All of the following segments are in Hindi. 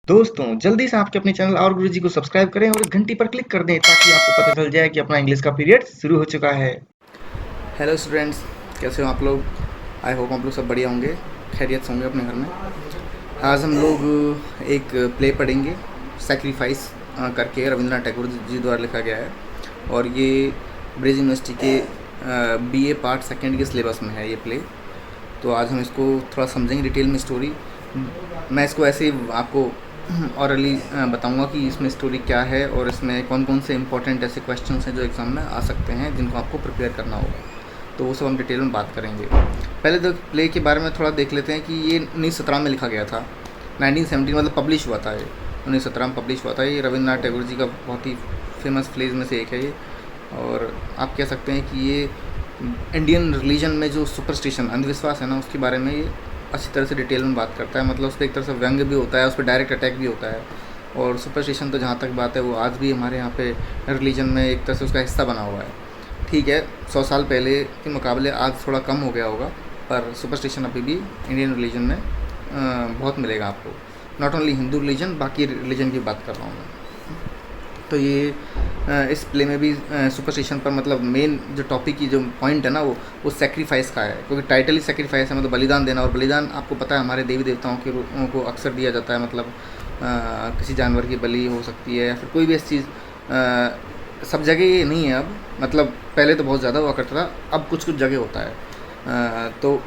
दोस्तों जल्दी से आपके अपने चैनल और गुरुजी को सब्सक्राइब करें और घंटी पर क्लिक कर दें ताकि आपको पता चल जाए कि अपना इंग्लिश का पीरियड शुरू हो चुका है। हेलो स्टूडेंट्स, कैसे हो आप लोग। आई होप आप लोग सब बढ़िया होंगे, खैरियत से होंगे अपने घर में। आज हम लोग एक प्ले पढ़ेंगे, सैक्रिफाइस करके रविंद्रनाथ टैगोर जी द्वारा लिखा गया है और ये ब्रिज यूनिवर्सिटी के बीए पार्ट सेकेंड के सिलेबस में है ये प्ले। तो आज हम इसको थोड़ा समझेंगे डिटेल में स्टोरी। मैं इसको ऐसे ही आपको ऑरली बताऊंगा कि इसमें स्टोरी क्या है और इसमें कौन कौन से इंपॉर्टेंट ऐसे क्वेश्चंस हैं जो एग्ज़ाम में आ सकते हैं जिनको आपको प्रिपेयर करना होगा। तो वो सब हम डिटेल में बात करेंगे। पहले तो प्ले के बारे में थोड़ा देख लेते हैं कि ये 1917 में लिखा गया था। 1917 मतलब पब्लिश हुआ था ये, 1917 में पब्लिश हुआ था। ये रविंद्रनाथ टैगोर जी का बहुत ही फेमस प्लेज में से एक है ये। और आप कह सकते हैं कि ये इंडियन रिलीजन में जो सुपरस्टिशन अंधविश्वास है ना, उसके बारे में ये अच्छी तरह से डिटेल में बात करता है। मतलब उस पर एक तरह से व्यंग्य भी होता है, उस पर डायरेक्ट अटैक भी होता है। और सुपरस्टिशन तो जहाँ तक बात है वो आज भी हमारे यहाँ पे रिलीजन में एक तरह से उसका हिस्सा बना हुआ है। ठीक है, 100 साल पहले के मुकाबले आज थोड़ा कम हो गया होगा, पर सुपरस्टिशन अभी भी इंडियन रिलीजन में बहुत मिलेगा आपको। नॉट ओनली हिंदू रिलीजन, बाकी रिलीजन की बात कर रहा हूँ मैं। तो ये इस प्ले में भी सुपरस्टिशन पर मतलब मेन जो टॉपिक की जो पॉइंट है ना वो सेक्रीफाइस का है, क्योंकि टाइटल ही सेक्रीफाइस है, मतलब बलिदान देना। और बलिदान आपको पता है हमारे देवी देवताओं के रूपों को अक्सर दिया जाता है। मतलब किसी जानवर की बलि हो सकती है या फिर कोई भी ऐसी चीज़। सब जगह ये नहीं है अब, मतलब पहले तो बहुत ज़्यादा हुआ करता था, अब कुछ कुछ जगह होता है। तो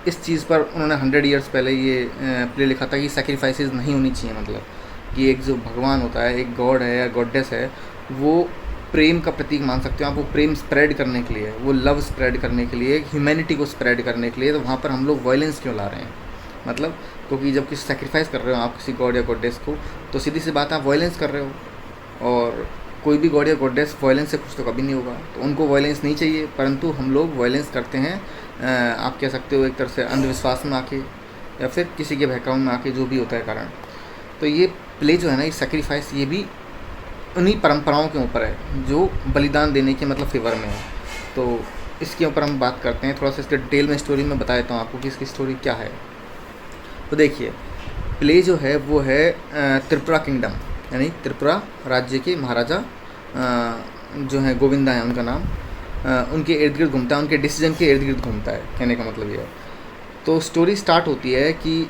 इस चीज़ पर उन्होंने 100 ईयर्स पहले ये प्ले लिखा था कि सेक्रीफाइसेस नहीं होनी चाहिए। मतलब कि एक जो भगवान होता है, एक गॉड है या गॉडेस है, वो प्रेम का प्रतीक मान सकते हो आप। वो प्रेम स्प्रेड करने के लिए, वो लव स्प्रेड करने के लिए, ह्यूमैनिटी को स्प्रेड करने के लिए, तो वहाँ पर हम लोग वायलेंस क्यों ला रहे हैं। मतलब क्योंकि जब किसी सेक्रीफाइस कर रहे हो आप किसी गॉड या गॉडेस को, तो सीधी सी बात आप वायलेंस कर रहे हो। और कोई भी गॉड या गॉडेस वायलेंस से खुश तो कभी नहीं होगा, तो उनको वायलेंस नहीं चाहिए, परंतु हम लोग वायलेंस करते हैं। आप कह सकते हो एक तरह से अंधविश्वास में आके या फिर किसी के बहकावे में आके, जो भी होता है कारण। तो ये प्ले जो है ना, ये सेक्रीफाइस, ये भी उन्हीं परंपराओं के ऊपर है जो बलिदान देने के मतलब फेवर में है। तो इसके ऊपर हम बात करते हैं, थोड़ा सा इसके डिटेल में स्टोरी में बता देता हूँ आपको कि इसकी स्टोरी क्या है। तो देखिए, प्ले जो है वो है त्रिपुरा किंगडम, यानी त्रिपुरा राज्य के महाराजा जो हैं गोविंदा है उनका नाम, उनके इर्द गिर्द घूमता है, उनके डिसीजन के इर्द गिर्द घूमता है, कहने का मतलब ये है। तो स्टोरी स्टार्ट होती है कि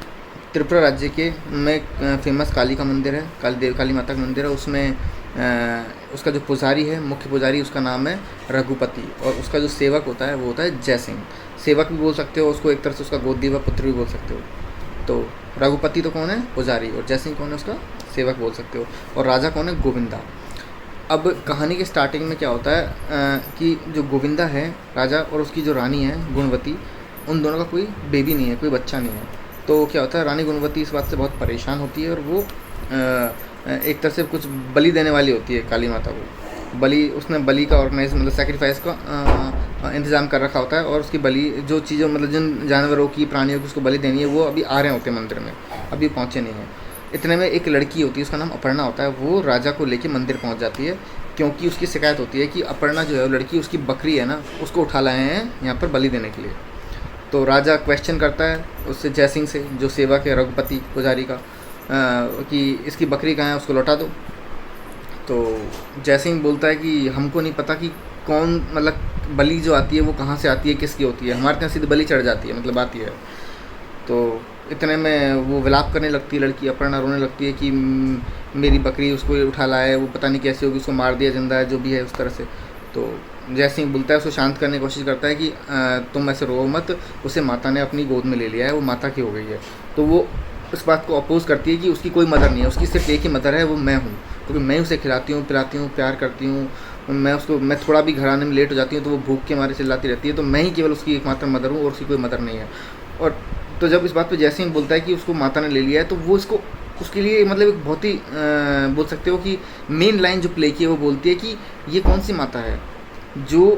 त्रिपुरा राज्य के में फेमस काली का मंदिर है, काली माता का मंदिर है। उसमें उसका जो पुजारी है, मुख्य पुजारी, उसका नाम है रघुपति, और उसका जो सेवक होता है वो होता है जय सिंह। सेवक भी बोल सकते हो उसको, एक तरह से उसका गोदी व पुत्र भी बोल सकते हो। तो रघुपति तो कौन है, पुजारी, और जय सिंह कौन है, उसका सेवक बोल सकते हो। और राजा कौन है, गोविंदा। अब कहानी के स्टार्टिंग में क्या होता है कि जो गोविंदा है राजा, और उसकी जो रानी है गुणवती, उन दोनों का कोई बेबी नहीं है, कोई बच्चा नहीं है। तो क्या होता है, रानी गुणवती इस बात से बहुत परेशान होती है और वो एक तरह से कुछ बलि देने वाली होती है काली माता को। बलि, उसने बलि का ऑर्गेनाइज मतलब सेक्रीफाइस का इंतज़ाम कर रखा होता है। और उसकी बलि, जो चीज़ें मतलब जिन जानवरों की, प्राणियों की उसको बलि देनी है, वो अभी आ रहे होते हैं मंदिर में, अभी पहुँचे नहीं हैं। इतने में एक लड़की होती है, उसका नाम अपर्णा होता है, वो राजा को लेके मंदिर पहुँच जाती है, क्योंकि उसकी शिकायत होती है कि अपर्णा जो है वो लड़की, उसकी बकरी है ना, उसको उठा लाए हैं यहाँ पर बलि देने के लिए। तो राजा क्वेश्चन करता है उससे, जय सिंह से, जो सेवक है रघुपति पुजारी का, कि इसकी बकरी कहाँ है, उसको लौटा दो। तो जय सिंह बोलता है कि हमको नहीं पता कि कौन, मतलब बलि जो आती है वो कहाँ से आती है, किसकी होती है, हमारे यहाँ सीधी बलि चढ़ जाती है, मतलब आती है। तो इतने में वो विलाप करने लगती है लड़की, अपर्णा रोने लगती है कि मेरी बकरी, उसको उठा लाया है, वो पता नहीं कैसे होगी, उसको मार दिया जिंदा है, जो भी है उस तरह से। तो जय सिंह बोलता है, उसको शांत करने की कोशिश करता है कि तुम ऐसे रो मत, उसे माता ने अपनी गोद में ले लिया है, वो माता की हो गई है। तो वो उस बात को अपोज करती है कि उसकी कोई मदर नहीं है, उसकी सिर्फ एक ही मदर है, वो मैं हूँ, क्योंकि मैं उसे खिलाती हूँ, पिलाती हूँ, प्यार करती हूँ। मैं थोड़ा भी घर आने में लेट हो जाती हूँ तो वो भूख के मारे चिल्लाती रहती है, तो मैं ही केवल उसकी एकमात्र मदर हूँ और उसकी कोई मदर नहीं है। और तो जब इस बात पर जय सिंह बोलता है कि उसको माता ने ले लिया है, तो वो इसको, उसके लिए मतलब एक बहुत ही बोल सकते हो कि मेन लाइन जो प्ले की है वो बोलती है कि ये कौन सी माता है जो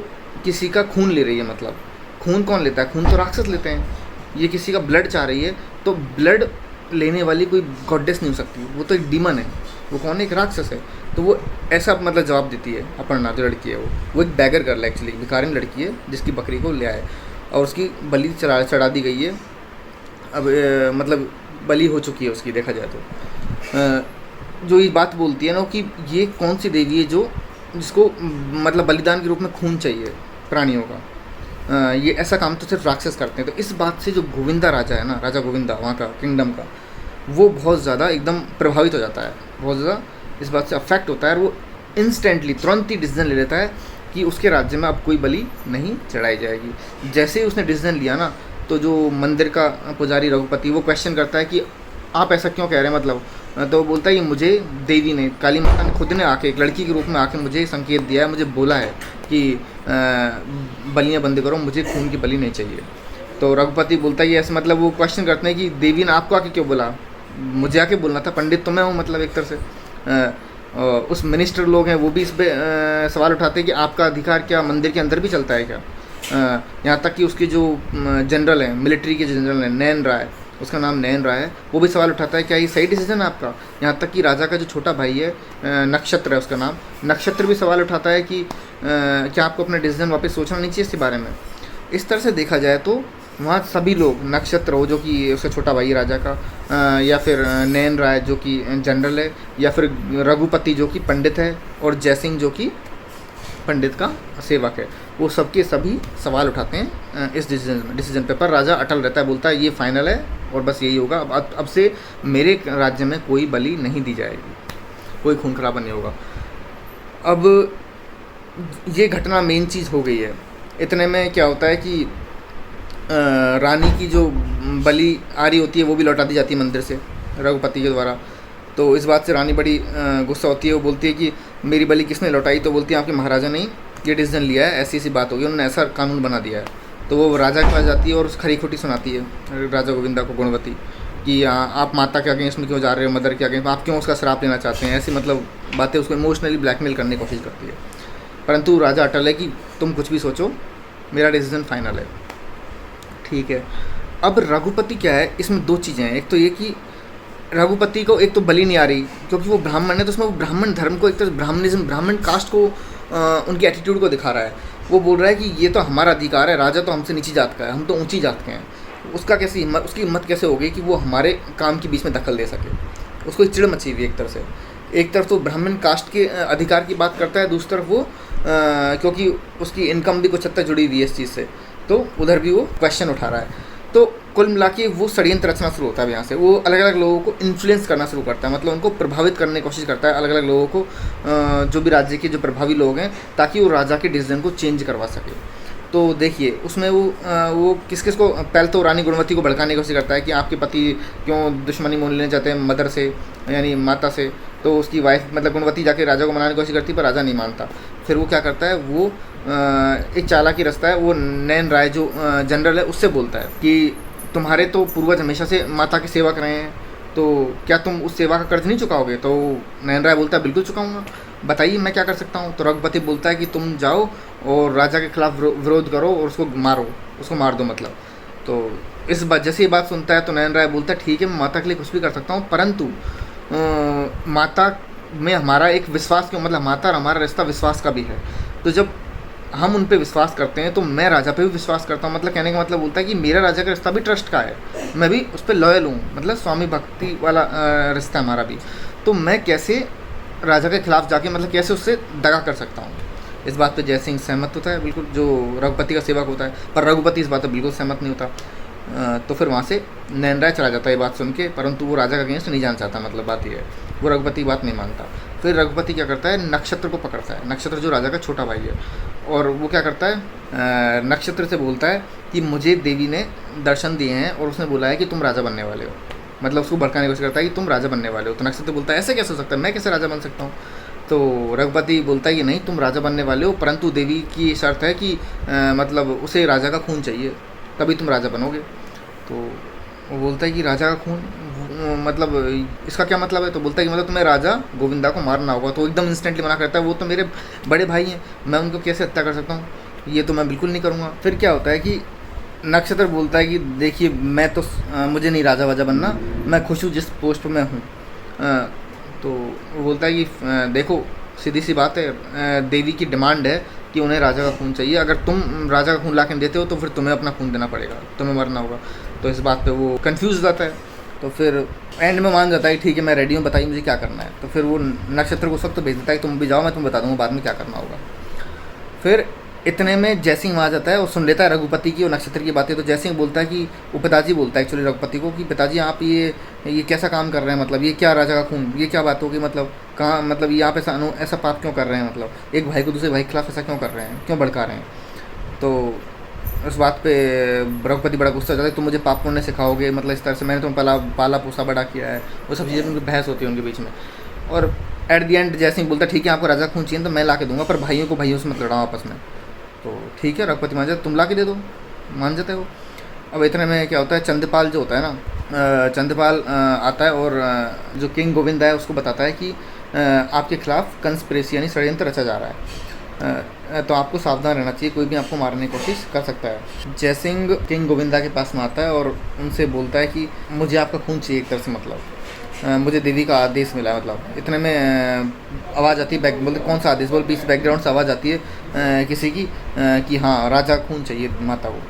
किसी का खून ले रही है। मतलब खून कौन लेता है, खून तो राक्षस लेते हैं, ये किसी का ब्लड चाह रही है, तो ब्लड लेने वाली कोई गॉडेस नहीं हो सकती, वो तो एक डीमन है, वो कौन है, एक राक्षस है। तो वो ऐसा मतलब जवाब देती है अपर्णा, जो लड़की है वो एक बैगर गर्ल है, एक्चुअली भिखारिन लड़की है जिसकी बकरी को ले आए और उसकी बलि चढ़ा दी गई है। अब मतलब बलि हो चुकी है उसकी, देखा जाए तो। जो ये बात बोलती है ना कि ये कौन सी देवी है जो जिसको मतलब बलिदान के रूप में खून चाहिए प्राणियों का, ये ऐसा काम तो सिर्फ राक्षस करते हैं। तो इस बात से जो गोविंदा राजा है ना, राजा गोविंदा वहाँ का किंगडम का, वो बहुत ज़्यादा एकदम प्रभावित हो जाता है, बहुत ज़्यादा इस बात से अफेक्ट होता है और वो इंस्टेंटली तुरंत ही डिसीजन ले लेता है कि उसके राज्य में अब कोई बलि नहीं चढ़ाई जाएगी। जैसे ही उसने डिसीजन लिया ना, तो जो मंदिर का पुजारी रघुपति वो क्वेश्चन करता है कि आप ऐसा क्यों कह रहे हैं, मतलब तो वो बोलता है कि मुझे देवी ने, काली माता ने खुद ने आके एक लड़की के रूप में आके मुझे संकेत दिया है, मुझे बोला है कि बलियाँ बंद करो, मुझे खून की बलि नहीं चाहिए। तो रघुपति बोलता है ये ऐसे, मतलब वो क्वेश्चन करते हैं कि देवी ने आपको आके क्यों बोला, मुझे आके बोलना था, पंडित तो मैं हूँ, मतलब एक तरह से उस मिनिस्टर लोग हैं वो भी इस पर सवाल उठाते हैं कि आपका अधिकार क्या मंदिर के अंदर भी चलता है क्या। यहाँ तक कि उसके जो जनरल हैं, मिलिट्री के जनरल हैं, नयन राय, उसका नाम नयन राय है, वो भी सवाल उठाता है क्या ये सही डिसीजन है आपका। यहाँ तक कि राजा का जो छोटा भाई है, नक्षत्र है उसका नाम, नक्षत्र भी सवाल उठाता है कि क्या आपको अपना डिसीजन वापस सोचना नहीं चाहिए इसके बारे में। इस तरह से देखा जाए तो वहाँ सभी लोग, नक्षत्र हो जो कि उसका छोटा भाई है राजा का, या फिर नयन राय जो कि जनरल है, या फिर रघुपति जो कि पंडित है, और जयसिंह जो कि पंडित का सेवक है, वो सबके सभी सवाल उठाते हैं इस डिसीजन पे। पर राजा अटल रहता है, बोलता है ये फाइनल है और बस यही होगा, अब से मेरे राज्य में कोई बलि नहीं दी जाएगी, कोई खून खराबा नहीं होगा। अब ये घटना मेन चीज़ हो गई है। इतने में क्या होता है कि रानी की जो बलि आ रही होती है वो भी लौटा दी जाती है मंदिर से रघुपति के द्वारा। तो इस बात से रानी बड़ी गुस्सा होती है, वो बोलती है कि मेरी बलि किसने लौटाई, तो बोलती है आपके महाराजा ने ये डिसीजन लिया है, ऐसी ऐसी बात होगी, उन्होंने ऐसा कानून बना दिया है। तो वो राजा के पास जाती है और खरी खोटी सुनाती है राजा गोविंदा को, गुणवती, कि आप माता के अगेंस्ट में क्यों जा रहे हो, मदर के अगेंस्ट, आप क्यों उसका श्राप लेना चाहते हैं, ऐसी मतलब बातें उसको इमोशनली ब्लैकमेल करने की कोशिश करती है। परंतु राजा अटल है कि तुम कुछ भी सोचो, मेरा डिसीजन फाइनल है। ठीक है, अब रघुपति क्या है, इसमें दो चीज़ें हैं। एक तो ये कि रघुपति को एक तो बलि नहीं आ रही क्योंकि वो ब्राह्मण है, तो उसमें वो ब्राह्मण धर्म को, एक तरह ब्राह्मणिज्म, ब्राह्मण कास्ट को, उनकी एटीट्यूड को दिखा रहा है। वो बोल रहा है कि ये तो हमारा अधिकार है, राजा तो हमसे नीची जात का है, हम तो ऊंची जात के हैं। उसका कैसी हिम्मत, उसकी हिम्मत कैसे होगी कि वो हमारे काम के बीच में दखल दे सके। उसको चिड़ मची हुई एक तरह से। एक तरफ तो ब्राह्मण कास्ट के अधिकार की बात करता है, दूसरी तरफ वो क्योंकि उसकी इनकम भी कुछ हद तक जुड़ी हुई है इस चीज़ से, तो उधर भी वो क्वेश्चन उठा रहा है। तो कुल मिला के वो षड्यंत्र रचना शुरू होता है यहाँ से। वो अलग अलग लोगों को इन्फ्लुएंस करना शुरू करता है, मतलब उनको प्रभावित करने की कोशिश करता है, अलग अलग लोगों को, जो भी राज्य के जो प्रभावी लोग हैं, ताकि वो राजा के डिसीजन को चेंज करवा सके। तो देखिए उसमें वो किस किस को, पहले तो रानी गुणवती को भड़काने की कोशिश करता है कि आपके पति क्यों दुश्मनी मोल लेना चाहते हैं मदर से, यानी माता से। तो उसकी वाइफ मतलब गुणवती जाके राजा को मनाने की कोशिश करती है, पर राजा नहीं मानता। फिर वो क्या करता है, वो एक चालाकी रास्ता है, वो नयन राय जो जनरल है उससे बोलता है कि तुम्हारे तो पूर्वज हमेशा से माता की सेवा कर रहे हैं, तो क्या तुम उस सेवा का कर्ज नहीं चुकाओगे। तो नयन राय बोलता है बिल्कुल चुकाऊंगा, बताइए मैं क्या कर सकता हूँ। तो रघुपति बोलता है कि तुम जाओ और राजा के खिलाफ विरोध करो और उसको मारो, उसको मार दो मतलब। तो इस बात, जैसे ये बात सुनता है तो नयन राय बोलता है ठीक है मैं माता के लिए कुछ भी कर सकता हूँ, परंतु माता में हमारा एक विश्वास क्यों, मतलब माता और हमारा रिश्ता विश्वास का भी है। तो जब हम उन पे विश्वास करते हैं तो मैं राजा पे भी विश्वास करता हूँ। मतलब कहने का मतलब बोलता है कि मेरा राजा का रिश्ता भी ट्रस्ट का है, मैं भी उस पर लॉयल हूँ, मतलब स्वामी भक्ति वाला रिश्ता हमारा भी। तो मैं कैसे राजा के खिलाफ जाके, मतलब कैसे उससे दगा कर सकता हूँ। इस बात पे जयसिंह सहमत होता है बिल्कुल, जो रघुपति का सेवक होता है, पर रघुपति इस बात पर बिल्कुल सहमत नहीं होता। तो फिर वहाँ से नयन राय चला जाता है ये बात सुन के, परंतु वो राजा का अगेंस्ट नहीं जाना चाहता, मतलब बात ये है, वो रघुपति की बात नहीं मानता। फिर रघुपति क्या करता है, नक्षत्र को पकड़ता है, नक्षत्र जो राजा का छोटा भाई है, और वो क्या करता है, नक्षत्र से बोलता है कि मुझे देवी ने दर्शन दिए हैं और उसने बोला है कि तुम राजा बनने वाले हो, मतलब उसको भड़काने की कोशिश करता है कि तुम राजा बनने वाले हो। तो नक्षत्र बोलता है ऐसे कैसे हो सकता है, मैं कैसे राजा बन सकता हूँ। तो रघुपति बोलता है कि नहीं तुम राजा बनने वाले हो, परंतु देवी की शर्त है कि मतलब उसे राजा का खून चाहिए, तभी तुम राजा बनोगे। तो वो बोलता है कि राजा का खून, मतलब इसका क्या मतलब है। तो बोलता है कि मतलब तुम्हें राजा गोविंदा को मारना होगा। तो एकदम इंस्टेंटली मना करता है, वो तो मेरे बड़े भाई हैं, मैं उनको कैसे हत्या कर सकता हूँ, ये तो मैं बिल्कुल नहीं करूँगा। फिर क्या होता है कि नक्षत्र बोलता है कि देखिए मैं तो मुझे नहीं राजा वाजा बनना, मैं खुश हूँ जिस पोस्ट पर मैं हूँ। तो वो बोलता है कि देखो सीधी सी बात है, देवी की डिमांड है कि उन्हें राजा का खून चाहिए, अगर तुम राजा का खून ला के देते हो तो फिर तुम्हें अपना खून देना पड़ेगा, तुम्हें मरना होगा। तो इस बात पे वो कंफ्यूज हो जाता है। तो फिर एंड में मान जाता है ठीक है मैं रेडी हूँ, बताइए मुझे क्या करना है। तो फिर वो नक्षत्र को उस वक्त तो भेज देता है कि तुम भी जाओ, मैं तुम्हें बता दूँगा बाद में क्या करना होगा। फिर इतने में जयसिंह वहाँ जाता है और सुन लेता है रघुपति की और नक्षत्र की बातें। तो जयसिंह बोलता है कि वो पिताजी बोलता है एक्चुअली रघुपति को कि पिताजी आप ये कैसा काम कर रहे हैं, मतलब ये क्या राजा का खून, ये क्या बात होगी, मतलब कहाँ, मतलब ये आप ऐसा पाप क्यों कर रहे हैं, मतलब एक भाई को दूसरे भाई के खिलाफ ऐसा क्यों कर रहे हैं, क्यों भड़का रहे हैं। तो उस बात पे रघुपति बड़ा गुस्सा हो जाता है, तुम मुझे पाप पुण्य सिखाओगे, मतलब इस तरह से मैंने तुम्हें पाला पोसा बड़ा किया है, वो सब चीज़ें उनकी बहस होती है उनके बीच में। और एट दी एंड जयसिंह बोलता है ठीक है आपको राजा खून चाहिए तो मैं ला के दूंगा, पर भाइयों को भाइयों से मत लड़ाओ आपस में। तो ठीक है रघुपति मान जाते, तुम ला के दे दो, मान जाते हो। अब इतने में क्या होता है, चंद्रपाल जो होता है ना, चंद्रपाल आता है और जो किंग गोविंद है उसको बताता है कि आपके खिलाफ कंस्पिरेसी यानी षड्यंत्र रचा जा रहा है, तो आपको सावधान रहना चाहिए, कोई भी आपको मारने की कोशिश कर सकता है। जयसिंह किंग गोविंदा के पास में आता है और उनसे बोलता है कि मुझे आपका खून चाहिए एक तरह से, मतलब मुझे देवी का आदेश मिला है। मतलब इतने में आवाज़ आती है, बोलते कौन सा आदेश, बोल पीछे बैकग्राउंड से आवाज़ आती है किसी की कि हाँ राजा खून चाहिए माता को।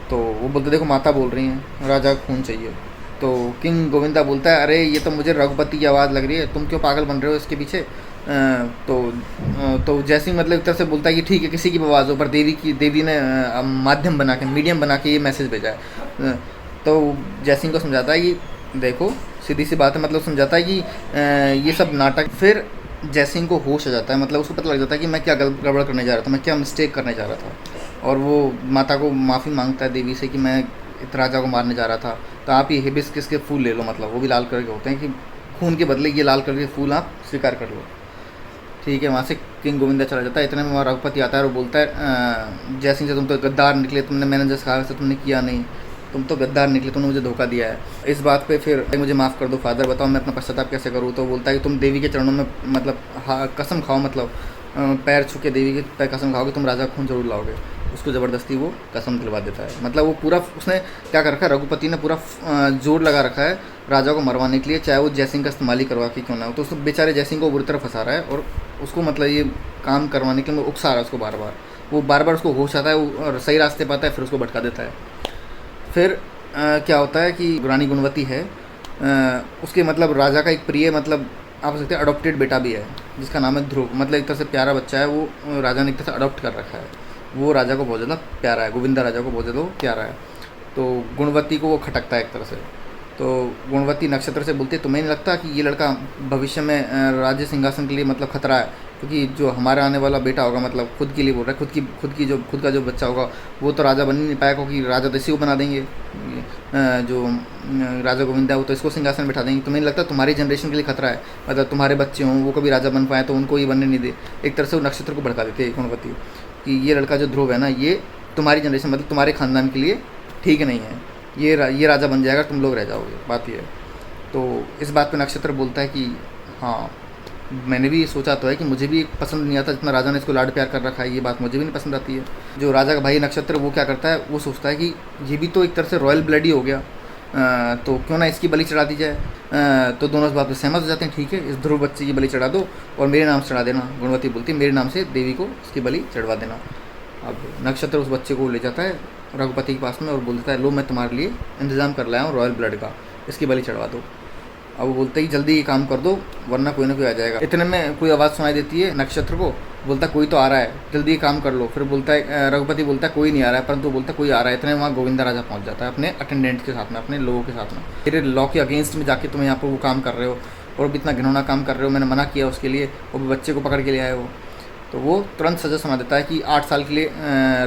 तो वो बोलते देखो माता बोल रही हैं राजा खून चाहिए। तो किंग गोविंदा बोलता है अरे ये तो मुझे रघुपति की आवाज़ लग रही है, तुम क्यों पागल बन रहे हो इसके पीछे। तो जयसिंह मतलब एक तरह से बोलता है कि ठीक है किसी की आवाज़ हो, पर देवी ने माध्यम बना के, मीडियम बना के ये मैसेज भेजा है। तो जयसिंह को समझाता है कि देखो सीधी सी बात है, मतलब समझाता है कि ये सब नाटक। फिर जयसिंह को होश आ जाता है, मतलब उसको पता लग जाता है कि मैं क्या गड़बड़ करने जा रहा था, मैं क्या मिस्टेक करने जा रहा था। और वो माता को माफ़ी मांगता है देवी से कि मैं इस राजा को मारने जा रहा था, तो आप ये हिबिस्कस के फूल ले लो, मतलब वो भी लाल कलर के होते हैं, कि खून के बदले ये लाल कलर के फूल आप स्वीकार कर लो। ठीक है, वहाँ से किंग गोविंदा चला जाता है। इतने में वहाँ रघुपति आता है और बोलता है जयसिंह से तुम तो गद्दार निकले, मैंने जैसे कहा वैसे तुमने किया नहीं, तुम तो गद्दार निकले, तुमने मुझे धोखा दिया है। इस बात पे फिर मुझे माफ़ कर दो फादर, बताओ मैं अपना पश्चाताप कैसे करूँ। तो बोलता है कि तुम देवी के चरणों में मतलब कसम खाओ, मतलब पैर छू के देवी के पैर कसम खाओगे तुम राजा खून जरूर लाओगे। उसको ज़बरदस्ती वो कसम दिलवा देता है। मतलब वो पूरा उसने क्या कर रखा है, रघुपति ने पूरा जोर लगा रखा है राजा को मरवाने के लिए, चाहे वो जयसिंह का इस्तेमाल ही करवा के क्यों ना हो। तो उस बेचारे जयसिंह को बुरी तरह फंसा रहा है और उसको मतलब ये काम करवाने के लिए वो उकसा रहा है उसको बार बार। वो बार बार उसको होश आता है और सही रास्ते पाता है, फिर उसको भटका देता है। फिर क्या होता है कि रानी गुणवती है, उसके मतलब राजा का एक प्रिय मतलब आप सकते हैं अडॉप्टेड बेटा भी है जिसका नाम है ध्रुव, मतलब एक तरह से प्यारा बच्चा है, वो राजा ने एक तरह से अडॉप्ट कर रखा है। वो राजा को बहुत ज़्यादा प्यारा है, गोविंदा राजा को बहुत ज़्यादा प्यारा है। तो गुणवती को वो खटकता है एक तरह से। तो गुणवती नक्षत्र से बोलती है तुम्हें नहीं लगता कि ये लड़का भविष्य में राज्य सिंहासन के लिए मतलब खतरा है, क्योंकि जो हमारा आने वाला बेटा होगा, मतलब खुद के लिए बोल रहा है, खुद का जो बच्चा होगा वो तो राजा बन ही नहीं पाएगा, क्योंकि राजा तो इसी को बना देंगे, जो राजा गोविंदा है वो तो इसको सिंहासन बैठा देंगे। तुम्हें नहीं लगता तुम्हारी जनरेशन के लिए खतरा है, मतलब तुम्हारे बच्चे हों वो कभी राजा बन पाए तो उनको ये बनने नहीं दे। एक तरह से वो नक्षत्र को भड़का देते हैं गुणवती कि ये लड़का जो ध्रुव है ना, ये तुम्हारी जनरेशन मतलब तुम्हारे ख़ानदान के लिए ठीक नहीं है, ये राजा बन जाएगा, तुम लोग रह जाओगे, बात ये है। तो इस बात पे नक्षत्र बोलता है कि हाँ मैंने भी सोचा तो है कि मुझे भी पसंद नहीं आता जितना राजा ने इसको लाड प्यार कर रखा है, ये बात मुझे भी नहीं पसंद आती है। जो राजा का भाई नक्षत्र वो क्या करता है, वो सोचता है कि ये भी तो एक तरह से रॉयल ब्लड ही हो गया, तो क्यों ना इसकी बलि चढ़ा दी जाए। तो दोनों इस बात पर सहमत हो जाते हैं, ठीक है इस ध्रुव बच्चे की बलि चढ़ा दो और मेरे नाम से चढ़ा देना। गुणवती बोलती है मेरे नाम से देवी को इसकी बलि चढ़वा देना। अब नक्षत्र उस बच्चे को ले जाता है रघुपति के पास में और बोलता है लो मैं तुम्हारे लिए इंतज़ाम कर लाया हूँ रॉयल ब्लड का, इसकी बलि चढ़वा दो। अब वो बोलते ही जल्दी ये काम कर दो वरना कोई ना कोई आ जाएगा। इतने में कोई आवाज़ सुनाई देती है नक्षत्र को, बोलता कोई तो आ रहा है, जल्दी ये काम कर लो। फिर बोलता है रघुपति बोलता है कोई नहीं आ रहा है, परंतु बोलता है कोई आ रहा है। इतने में वहाँ गोविंदा राजा पहुँच जाता है अपने अटेंडेंट के साथ में, अपने लोगों के साथ में। मेरे लॉ के अगेंस्ट में जाके तुम यहाँ पर वो काम कर रहे हो और इतना घिनौना काम कर रहे हो, मैंने मना किया उसके लिए, वो बच्चे को पकड़ के ले आए हो। तो वो तुरंत सजा सुना देता है कि 8 साल के लिए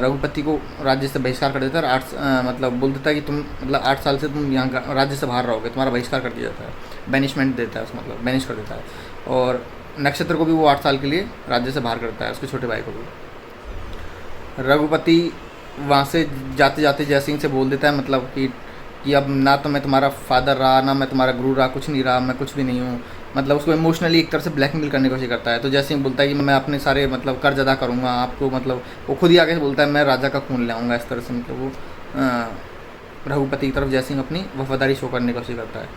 रघुपति को राज्य से बहिष्कार कर देता है। मतलब बोल देता है कि तुम मतलब 8 साल से तुम यहाँ राज्य से बाहर रहोगे, तुम्हारा बहिष्कार कर दिया जाता है, बैनिशमेंट देता है उसको, मतलब बैनिश कर देता है। और नक्षत्र को भी वो 8 साल के लिए राज्य से बाहर करता है, उसके छोटे भाई को भी। रघुपति वहाँ से जाते जाते जयसिंह से बोल देता है मतलब कि अब ना तो मैं तुम्हारा फादर रहा, ना मैं तुम्हारा गुरु रहा, कुछ नहीं रहा, मैं कुछ भी नहीं हूँ। मतलब उसको इमोशनली एक तरह से ब्लैकमेल करने की कोशिश करता है। तो जयसिंह बोलता है कि मैं अपने सारे मतलब कर्ज अदा करूँगा आपको, मतलब वो खुद ही आगे से बोलता है मैं राजा का खून ले आऊँगा, इस तरह से मतलब वो रघुपति की तरफ जयसिंह अपनी वफादारी शो करने की कोशिश करता है।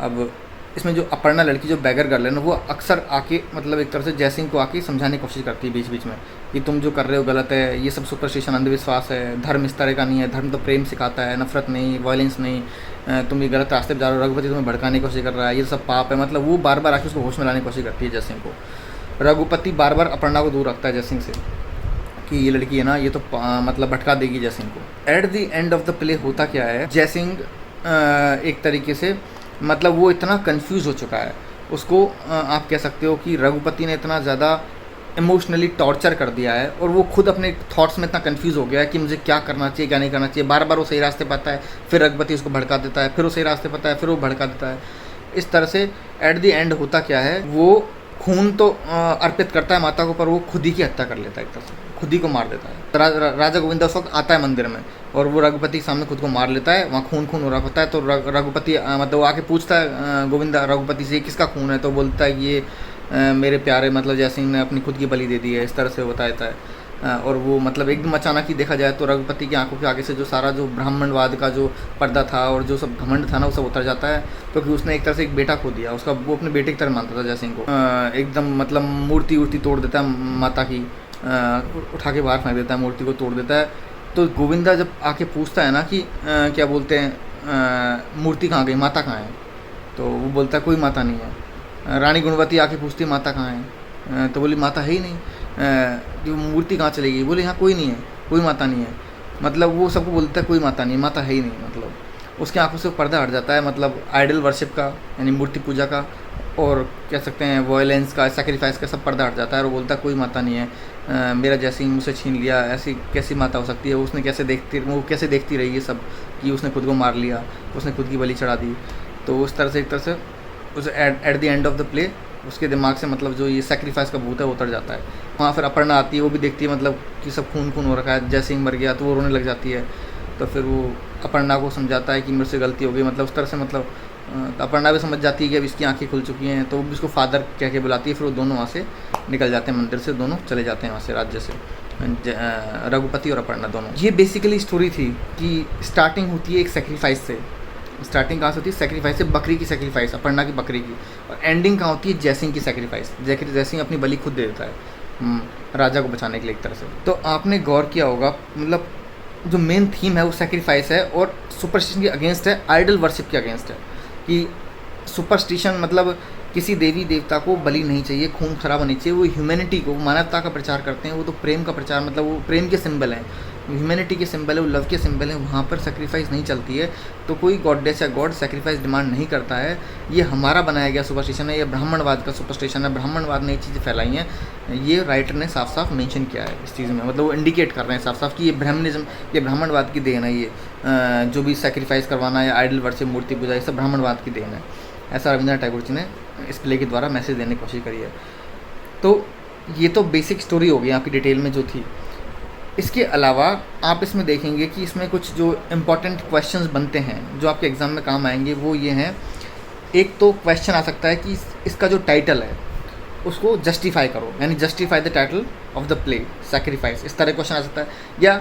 अब इसमें जो अपर्णा लड़की जो बैगर गर्ल है ना, वो अक्सर आके मतलब एक तरह से जयसिंह को आके समझाने की कोशिश करती है बीच बीच में कि तुम जो कर रहे हो गलत है, ये सब सुपरस्टिशन अंधविश्वास है, धर्म इस तरह का नहीं है, धर्म तो प्रेम सिखाता है, नफरत नहीं, वायलेंस नहीं, तुम ये गलत रास्ते पर जा रहे हो, रघुपति तुम्हें भड़काने की कोशिश कर रहा है, ये सब पाप है। मतलब वो बार बार आके उसको होश में लाने की कोशिश करती है जयसिंह को। रघुपति बार बार अपर्णा को दूर रखता है जयसिंह से कि ये लड़की है ना, ये तो मतलब भटका देगी जयसिंह को। At the end of the play होता क्या है, जयसिंह एक तरीके से मतलब वो इतना कंफ्यूज हो चुका है, उसको आप कह सकते हो कि रघुपति ने इतना ज़्यादा इमोशनली टॉर्चर कर दिया है और वो खुद अपने थॉट्स में इतना कंफ्यूज हो गया है कि मुझे क्या करना चाहिए क्या नहीं करना चाहिए। बार बार वो सही रास्ते पाता है, फिर रघुपति उसको भड़का देता है, फिर वो सही रास्ते पाता है, फिर वो भड़का देता है। इस तरह से एट द एंड होता क्या है, वो खून तो अर्पित करता है माता को, पर वो खुद ही की हत्या कर लेता है, एक तरह से खुद ही को मार देता है। राजा गोविंदा उस वक्त आता है मंदिर में और वो रघुपति के सामने खुद को मार लेता है, वहाँ खून खून हो रहा होता है। तो रघुपति मतलब वो आके पूछता है गोविंदा रघुपति से, किसका खून है? तो बोलता है कि ये मेरे प्यारे मतलब जयसिंह ने अपनी खुद की बलि दे दी है, इस तरह से वो बताता है। और वो मतलब एकदम अचानक ही देखा जाए तो रघुपति की आंखों के आगे से जो सारा जो ब्राह्मणवाद का जो पर्दा था और जो सब घमंड था ना, वो सब उतर जाता है, क्योंकि उसने एक तरह से एक बेटा खो दिया उसका। वो अपने बेटे की तरह मानता था जयसिंह को। एकदम मतलब मूर्ति उर्ति तोड़ देता है माता की, उठा के बाहर फेंक देता है, मूर्ति को तोड़ देता है। तो गोविंदा जब आके पूछता है ना कि क्या बोलते हैं मूर्ति कहाँ गई, माता कहाँ है? तो वो बोलता है कोई माता नहीं है। रानी गुणवती आके पूछती है माता कहाँ है? तो बोली माता है ही नहीं। जो मूर्ति कहाँ चली गई? बोले यहाँ कोई नहीं है, कोई माता नहीं है। मतलब वो सबको बोलता है कोई माता नहीं, माता है ही नहीं। मतलब उसकी आंखों से पर्दा हट जाता है, मतलब आइडल वर्शिप का यानी मूर्ति पूजा का और कह सकते हैं वॉयलेंस का, सैक्रिफाइस का सब पर्दा हट जाता है। और वो बोलता है कोई माता नहीं है, मेरा जयसिंह मुझसे छीन लिया, ऐसी कैसी माता हो सकती है? उसने कैसे देखती रही ये सब कि उसने खुद को मार लिया, उसने खुद की बलि चढ़ा दी। तो उस तरह से एक तरह से उस at the end of the play उसके दिमाग से मतलब जो ये सैक्रिफाइस का भूत है वो उतर जाता है। वहाँ फिर अपर्णा आती है, वो भी देखती है मतलब कि सब खून खून हो रखा है, जयसिंह मर गया, तो वो रोने लग जाती है। तो फिर वो अपर्णा को समझाता है कि मेरे से गलती हो गई, मतलब उस तरह से मतलब अपर्णा भी समझ जाती है कि अब इसकी आंखें खुल चुकी हैं, तो वो भी उसको फादर कह के बुलाती है। फिर वो दोनों वहाँ से निकल जाते हैं मंदिर से, दोनों चले जाते हैं वहाँ से राज्य से, रघुपति और अपर्णा दोनों। ये बेसिकली स्टोरी थी कि स्टार्टिंग होती है एक सेक्रीफाइस से। स्टार्टिंग कहाँ से होती है? सेक्रीफाइस से, बकरी की सेक्रीफाइस, अपर्णा की बकरी की। और एंडिंग कहाँ होती है? जयसिंह की सेक्रीफाइस। जयसिंह अपनी बलि खुद दे देता है राजा को बचाने के लिए एक तरह से। तो आपने गौर किया होगा मतलब जो मेन थीम है वो सेक्रीफाइस है और सुपरस्टिशन के अगेंस्ट है, आइडल वर्शिप के अगेंस्ट है कि सुपरस्टिशन मतलब किसी देवी देवता को बलि नहीं चाहिए, खून खराबा नहीं चाहिए। वो ह्यूमैनिटी को, मानवता का प्रचार करते हैं, वो तो प्रेम का प्रचार, मतलब वो प्रेम के सिंबल हैं, ह्यूमैनिटी के सिंबल है, वो लव के सिंबल हैं। वहाँ पर सेक्रीफाइस नहीं चलती है। तो कोई गॉडेस या गॉड सेक्रीफाइस डिमांड नहीं करता है। ये हमारा बनाया गया सुपरस्टिशन है, ये ब्राह्मणवाद का सुपरस्टिशन है, ब्राह्मणवाद ने ये चीज़ें फैलाई हैं। ये राइटर ने साफ साफ मेंशन किया है इस चीज़ में, मतलब वो इंडिकेट कर रहे हैं साफ साफ कि ये ब्राह्मणिज्म, ये ब्राह्मणवाद की देन है। ये जो भी सेक्रीफाइस करवाना या आइडल वर्शिप, मूर्ति पूजा, ये सब ब्राह्मणवाद की देन है। ऐसा रविंद्रनाथ टैगोर जी ने इस प्ले के द्वारा मैसेज देने की कोशिश करी है। तो ये तो बेसिक स्टोरी हो गई आपकी डिटेल में जो थी। इसके अलावा आप इसमें देखेंगे कि इसमें कुछ जो इम्पोर्टेंट क्वेश्चंस बनते हैं जो आपके एग्ज़ाम में काम आएंगे, वो ये हैं। एक तो क्वेश्चन आ सकता है कि इसका जो टाइटल है उसको जस्टिफाई करो, यानी justify the title of the play sacrifice, इस तरह क्वेश्चन आ सकता है। या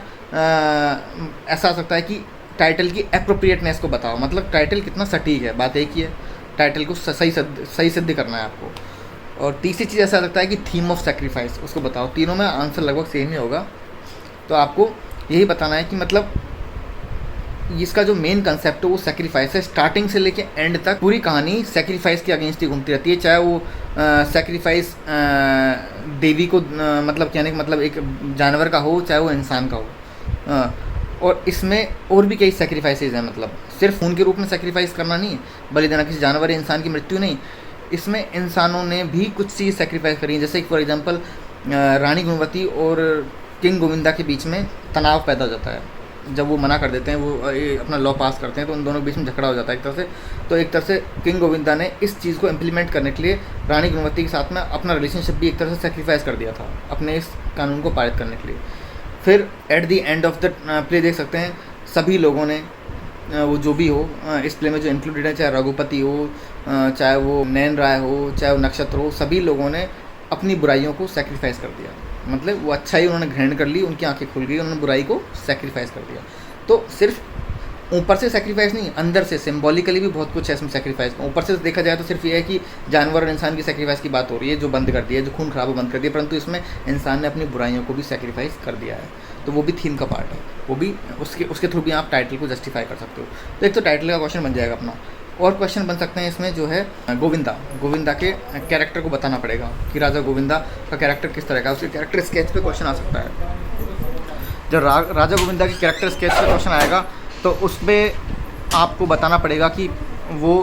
ऐसा आ सकता है कि टाइटल की एप्रोप्रिएटनेस को बताओ, मतलब टाइटल कितना सटीक है। बात एक ही है, टाइटल को सही सिद्ध करना है आपको। और तीसरी चीज़ ऐसा लगता है कि थीम ऑफ सेक्रीफाइस, उसको बताओ। तीनों में आंसर लगभग सेम ही होगा। तो आपको यही बताना है कि मतलब इसका जो मेन कंसेप्ट है वो सेक्रीफाइस है। स्टार्टिंग से लेके एंड तक पूरी कहानी सेक्रीफाइस के अगेंस्ट ही घूमती रहती है, चाहे वो सेक्रीफाइस देवी को मतलब कहने का मतलब एक जानवर का हो, चाहे वो इंसान का हो। और इसमें और भी कई सेक्रीफाइसेज हैं, मतलब सिर्फ खून के रूप में सेक्रीफाइस करना नहीं, बलिदान किसी जानवर या इंसान की मृत्यु नहीं। इसमें इंसानों ने भी कुछ चीज़ सेक्रीफाइस करी, जैसे फॉर एग्जांपल रानी गुणवती और किंग गोविंदा के बीच में तनाव पैदा हो जाता है। जब वो मना कर देते हैं, वो अपना लॉ पास करते हैं, तो उन दोनों के बीच में झगड़ा हो जाता है एक तरह से। तो एक तरह से किंग गोविंदा ने इस चीज़ को इम्प्लीमेंट करने के लिए रानी गुणवती के साथ में अपना रिलेशनशिप भी एक तरह से सेक्रीफाइस कर दिया था अपने इस कानून को पारित करने के लिए। फिर at the end of the play देख सकते हैं सभी लोगों ने, वो जो भी हो इस प्ले में जो इंक्लूडेड है, चाहे रघुपति हो, चाहे वो नैन राय हो, चाहे वो नक्षत्र हो, सभी लोगों ने अपनी बुराइयों को सेक्रीफाइस कर दिया। मतलब वो अच्छाई उन्होंने ग्रहण कर ली, उनकी आंखें खुल गई, उन्होंने बुराई को सेक्रीफाइस कर दिया। तो सिर्फ ऊपर से सेक्रीफाइस नहीं, अंदर से सिम्बॉलिकली भी बहुत कुछ है इसमें सेक्रीफाइस। ऊपर से देखा जाए तो सिर्फ ये है कि जानवर और इंसान की सेक्रीफाइस की बात हो रही है, जो बंद कर दिया है, जो खून खराबा बंद कर दिया, परंतु इसमें इंसान ने अपनी बुराइयों को भी सेक्रीफाइस कर दिया है। तो वो भी थीम का पार्ट है, वो भी उसके थ्रू भी आप टाइटल को जस्टिफाई कर सकते हो। तो एक तो टाइटल का क्वेश्चन बन जाएगा अपना। और क्वेश्चन बन सकते हैं इसमें जो है गोविंदा के कैरेक्टर को बताना पड़ेगा कि राजा गोविंदा का कैरेक्टर किस तरह का, उसके कैरेक्टर स्केच पे क्वेश्चन आ सकता है। जब राजा गोविंदा के कैरेक्टर स्केच पे क्वेश्चन आएगा तो उसमें आपको बताना पड़ेगा कि वो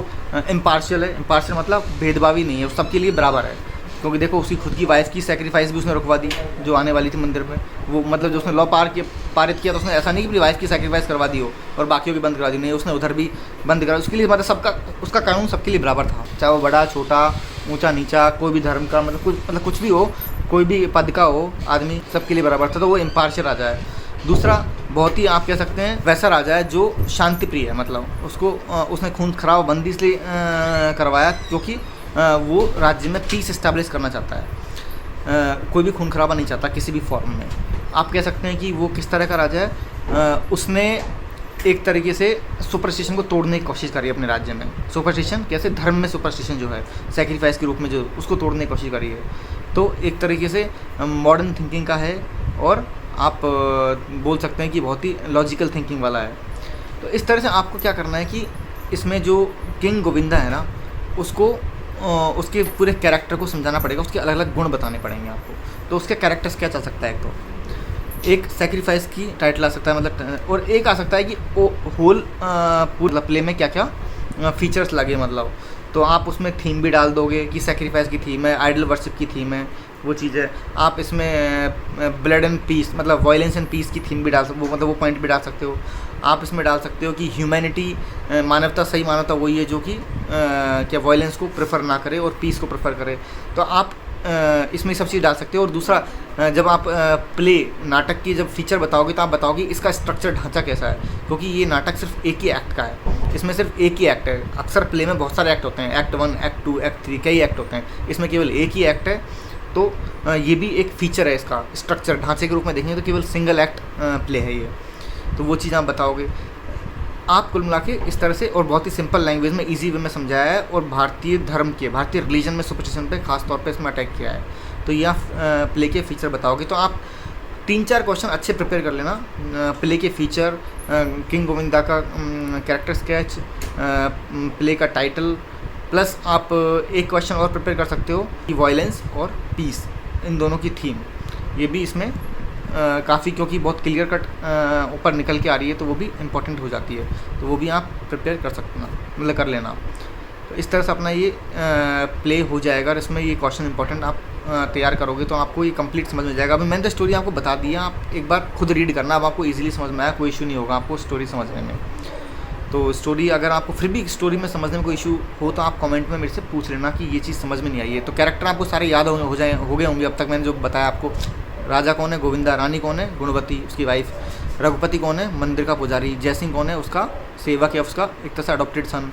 इम्पार्शियल है। इम्पार्शियल मतलब भेदभावी नहीं है, वो सबके लिए बराबर है। क्योंकि देखो उसकी खुद की वाइफ की सेक्रीफाइस भी उसने रुकवा दी जो आने वाली थी मंदिर में। वो मतलब जो उसने लॉ पारित किया तो उसने ऐसा नहीं कि वाइफ की सेक्रीफाइस करवा दी हो और बाकियों की बंद करा दी, नहीं, उसने उधर भी बंद करा। उसके लिए मतलब सबका उसका कानून सबके लिए बराबर था, चाहे वो बड़ा छोटा ऊंचा नीचा कोई भी धर्म का मतलब कुछ भी हो, कोई भी पद का हो आदमी, सबके लिए बराबर था। तो वो इम्पार्शियल राजा है। दूसरा बहुत ही आप कह सकते हैं वैसा राजा है जो शांति प्रिय है, मतलब उसने खून खराब बंदी इसलिए करवाया क्योंकि वो राज्य में पीस इस्टेब्लिश करना चाहता है। कोई भी खून खराबा नहीं चाहता किसी भी फॉर्म में। आप कह सकते हैं कि वो किस तरह का राजा है, उसने एक तरीके से सुपरस्टिशन को तोड़ने की कोशिश करी है अपने राज्य में। सुपरस्टिशन कैसे, धर्म में सुपरस्टिशन जो है सेक्रीफाइस के रूप में जो उसको तोड़ने की कोशिश करी है। तो एक तरीके से मॉडर्न थिंकिंग का है और आप बोल सकते हैं कि बहुत ही लॉजिकल थिंकिंग वाला है। तो इस तरह से आपको क्या करना है कि इसमें जो किंग गोविंदा है ना, उसको उसके पूरे कैरेक्टर को समझाना पड़ेगा, उसके अलग अलग गुण बताने पड़ेंगे आपको। तो उसके कैरेक्टर्स क्या चल सकता है, एक सेक्रीफाइस की टाइटल आ सकता है मतलब, और एक आ सकता है कि होल पूरा प्ले में क्या क्या फीचर्स लगे मतलब। तो आप उसमें थीम भी डाल दोगे कि सेक्रीफाइस की थीम है, आइडल वर्शिप की थीम है, वो चीज़ है। आप इसमें ब्लड एंड पीस मतलब वायलेंस एंड पीस की थीम भी डाल सकते हो, मतलब वो पॉइंट भी डाल सकते हो। आप इसमें डाल सकते हो कि ह्यूमैनिटी, मानवता, सही मानवता वही है जो कि क्या वायलेंस को प्रेफर ना करे और पीस को प्रेफर करे। तो आप इसमें सब चीज़ डाल सकते हो। और दूसरा जब आप प्ले नाटक की जब फीचर बताओगे तो आप बताओगे इसका स्ट्रक्चर ढांचा कैसा है, क्योंकि ये नाटक सिर्फ एक ही एक्ट का है, इसमें सिर्फ एक ही एक्ट है। अक्सर प्ले में बहुत सारे एक्ट होते हैं, एक्ट 1, एक्ट 2, एक्ट 3, कई एक्ट होते हैं, इसमें केवल एक ही एक्ट है। तो ये भी एक फीचर है इसका, स्ट्रक्चर ढांचे के रूप में देखेंगे तो केवल सिंगल एक्ट प्ले है ये। तो वो चीज़ आप बताओगे। आप कुल मिला के इस तरह से और बहुत ही सिंपल लैंग्वेज में इजी वे में समझाया है और भारतीय धर्म के, भारतीय रिलीजन में सुपरस्टिशन पे खास तौर पे इसमें अटैक किया है। तो ये आप प्ले के फीचर बताओगे तो आप 3-4 क्वेश्चन अच्छे प्रिपेयर कर लेना। प्ले के फीचर, किंग गोविंदा का कैरेक्टर स्केच, प्ले का टाइटल, प्लस आप एक क्वेश्चन और प्रिपेयर कर सकते हो कि वायलेंस और पीस, इन दोनों की थीम ये भी इसमें काफ़ी, क्योंकि बहुत क्लियर कट ऊपर निकल के आ रही है तो वो भी इम्पोर्टेंट हो जाती है। तो वो भी आप प्रिपेयर कर सकते ना, मतलब कर लेना। तो इस तरह से अपना ये प्ले हो जाएगा और इसमें ये क्वेश्चन इंपॉर्टेंट आप तैयार करोगे तो आपको ये कंप्लीट समझ में जाएगा। अभी मैंने तो स्टोरी आपको बता दिया, आप एक बार खुद रीड करना, अब आपको इजीली समझ में आया, कोई इशू नहीं होगा आपको स्टोरी समझने में। तो स्टोरी अगर आपको फिर भी स्टोरी में समझने में कोई इशू हो तो आप कमेंट में मेरे से पूछ लेना कि ये चीज़ समझ में नहीं आई है। तो कैरेक्टर आपको सारे याद हो गए होंगे अब तक मैंने जो बताया आपको। राजा कौन है, गोविंदा, रानी कौन है, गुणवती उसकी वाइफ, रघुपति कौन है, मंदिर का पुजारी, जयसिंह कौन है, उसका सेवक है, उसका एक तरह से अडॉप्टेड सन,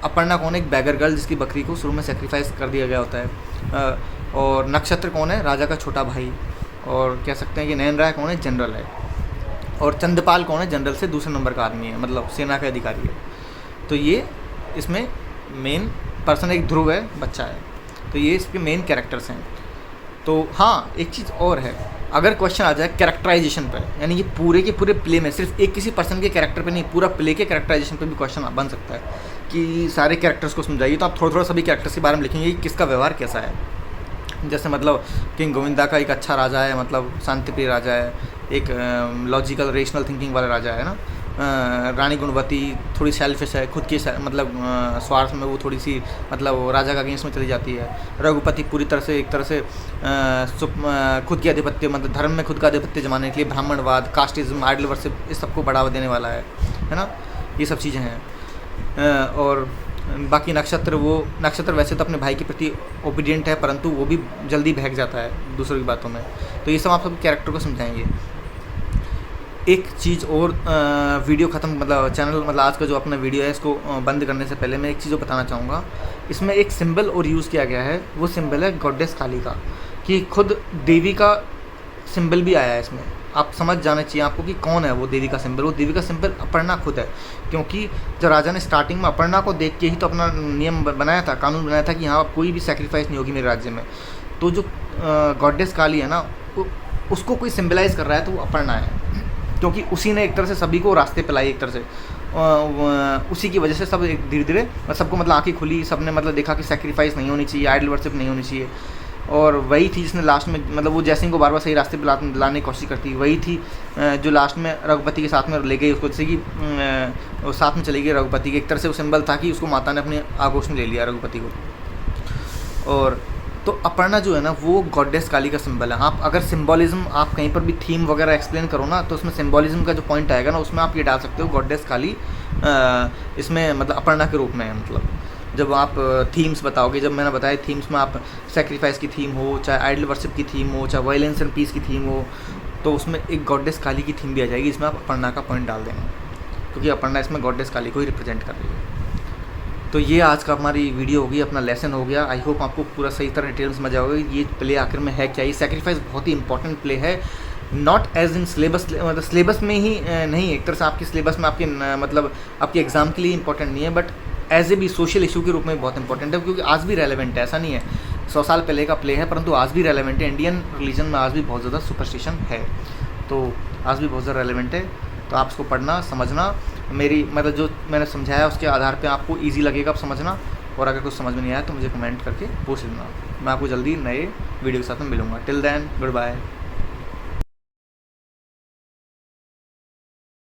अपर्णा कौन है, एक बैगर गर्ल जिसकी बकरी को शुरू में सेक्रीफाइस कर दिया गया होता है, और नक्षत्र कौन है, राजा का छोटा भाई, और कह सकते हैं कि नयन राय कौन है, जनरल है, और चंद्रपाल कौन है, जनरल से दूसरे नंबर का आदमी है, मतलब सेना का अधिकारी है। तो ये इसमें मेन पर्सन, एक ध्रुव है, बच्चा है। तो ये इसके मेन कैरेक्टर्स हैं। तो हाँ, एक चीज़ और है, अगर क्वेश्चन आ जाए कैरेक्टराइजेशन पर, यानी ये पूरे के पूरे प्ले में सिर्फ एक किसी पर्सन के कैरेक्टर पे नहीं, पूरा प्ले के कैरेक्टराइजेशन पे भी क्वेश्चन बन सकता है कि सारे कैरेक्टर्स को समझाइए। तो आप थोड़ा थोड़ा सभी कैरेक्टर्स के बारे में लिखेंगे कि किसका व्यवहार कैसा है। जैसे मतलब किंग गोविंदा का एक अच्छा राजा है, मतलब शांतिप्रिय राजा है, एक लॉजिकल रेशनल थिंकिंग वाला राजा है ना। रानी गुणवती थोड़ी सेल्फिश है, खुद की मतलब स्वार्थ में वो थोड़ी सी मतलब राजा का अगेंस्ट में चली जाती है। रघुपति पूरी तरह से एक तरह से खुद की आधिपत्य, मतलब धर्म में खुद का आधिपत्य जमाने के लिए ब्राह्मणवाद, कास्टिज्म, आइडल वर्शिप, इस सबको बढ़ावा देने वाला है ना। ये सब चीज़ें हैं। और बाकी नक्षत्र वैसे तो अपने भाई के प्रति ओबीडियंट है, परंतु वो भी जल्दी बहक जाता है दूसरों की बातों में। तो ये सब आप सब कैरेक्टर को समझाएंगे। एक चीज़ और, वीडियो ख़त्म मतलब चैनल मतलब आज का जो अपना वीडियो है इसको बंद करने से पहले मैं एक चीज़ बताना चाहूँगा। इसमें एक सिंबल और यूज़ किया गया है, वो सिंबल है गॉडेस काली का, कि खुद देवी का सिंबल भी आया है इसमें। आप समझ जाना चाहिए आपको कि कौन है वो देवी का सिंबल। वो देवी का सिंबल अपर्णा खुद है, क्योंकि जब राजा ने स्टार्टिंग में अपर्णा को देख के ही तो अपना नियम बनाया था, कानून बनाया था कि हाँ कोई भी सेक्रीफाइस नहीं होगी मेरे राज्य में। तो जो गॉडेस काली है ना, उसको कोई सिंबलाइज कर रहा है तो वो अपर्णा है, क्योंकि उसी ने एक तरह से सभी को रास्ते पिलाई, एक तरह से उसी की वजह से सब धीरे धीरे सबको मतलब आँखें खुली, सबने मतलब देखा कि सेक्रीफाइस नहीं होनी चाहिए, आइडल वर्शिप नहीं होनी चाहिए। और वही थी जिसने लास्ट में मतलब वो जयसिंह को बार बार सही रास्ते पे लाने की कोशिश करती, वही थी जो लास्ट में रघुपति के साथ में ले गई उसको, जैसे कि वो साथ में चली गई रघुपति के। एक तरह से वो सिंबल था कि उसको माता ने अपने आगोश में ले लिया रघुपति को। और तो अपर्णा जो है ना वो गॉडेस काली का सिंबल है। आप अगर सिंबॉलिज्म आप कहीं पर भी थीम वगैरह एक्सप्लेन करो ना, तो उसमें सिंबॉलिज्म का जो पॉइंट आएगा ना, उसमें आप ये डाल सकते हो गॉडेस काली इसमें मतलब अपर्णा के रूप में है। मतलब जब आप थीम्स बताओगे, जब मैंने बताया थीम्स में आप सेक्रीफाइस की थीम हो, चाहे आइडल वर्शिप की थीम हो, चाहे वायलेंस एंड पीस की थीम हो, तो उसमें एक गॉडेस काली की थीम भी आ जाएगी, इसमें आप अपर्णा का पॉइंट डाल देंगे, क्योंकि अपर्णा इसमें गॉडेस काली को ही रिप्रेजेंट कर रही है। तो ये आज का हमारी वीडियो होगी, अपना लेसन हो गया। आई होप आपको पूरा सही तरह डिटेल समझ आओगे ये प्ले आखिर में है क्या। ये सेक्रीफाइस बहुत ही इंपॉर्टेंट प्ले है, नॉट एज इन सिलेबस, मतलब सिलेबस में ही नहीं, एक तरह से आपकी सिलेबस में आपके मतलब आपके एग्जाम के लिए इंपॉर्टेंट नहीं है, बट एज ए भी सोशल इशू के रूप में बहुत इंपॉर्टेंट है, क्योंकि आज भी रेलेवेंट है। ऐसा नहीं है 100 साल पहले का प्ले है, परंतु आज भी रेलेवेंट है। इंडियन रिलीजन में आज भी बहुत ज़्यादा सुपरस्टिशन है, तो आज भी बहुत ज़्यादा रेलेवेंट है। तो आप इसको पढ़ना, समझना, मेरी मतलब जो मैंने समझाया उसके आधार पे आपको इजी लगेगा आप समझना। और अगर कुछ समझ में नहीं आया तो मुझे कमेंट करके पूछ लेना। मैं आपको जल्दी नए वीडियो के साथ में मिलूँगा। Till then good bye.